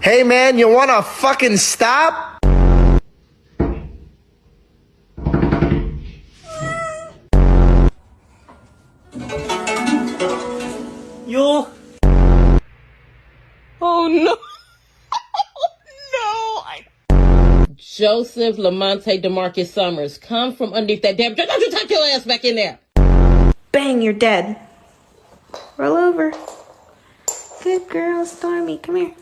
Hey man, you wanna fucking stop? Yo. Oh no. Joseph Lamonte DeMarcus Summers, come from underneath that damn. Don't you tuck your ass back in there. Bang, you're dead. Roll over. Good girl, Stormy. Come here.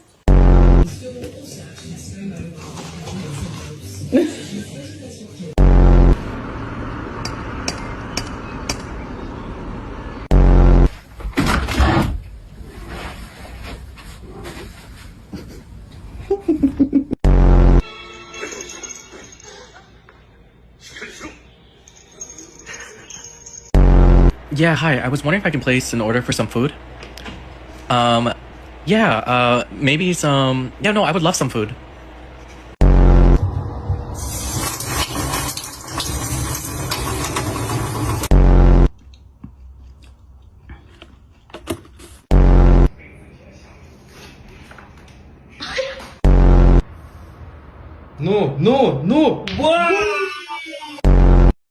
Yeah, hi. I was wondering if I can place an order for some food. Maybe some... Yeah, no, I would love some food. No, no, no! What?